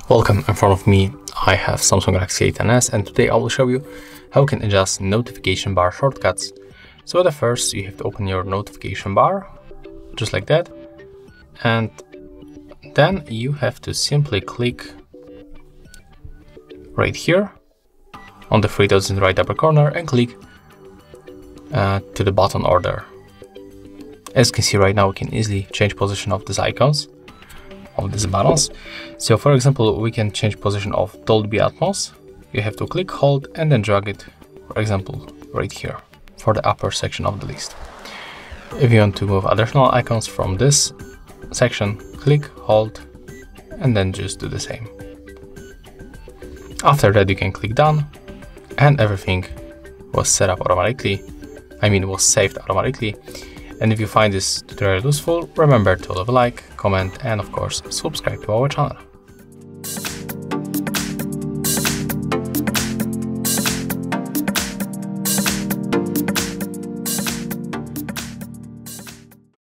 Welcome, in front of me I have Samsung Galaxy A10s, and today I will show you how you can adjust notification bar shortcuts. So at first you have to open your notification bar, just like that, and then you have to simply click right here on the three dots in the right upper corner and click to the button order. As you can see right now, we can easily change position of these icons, of these buttons. So for example, we can change position of Dolby Atmos. You have to click, hold, and then drag it, for example, right here for the upper section of the list. If you want to move additional icons from this section, click, hold, and then just do the same. After that, you can click done, and everything was set up automatically. Was saved automatically. And if you find this tutorial useful, remember to leave a like, comment, and of course, subscribe to our channel.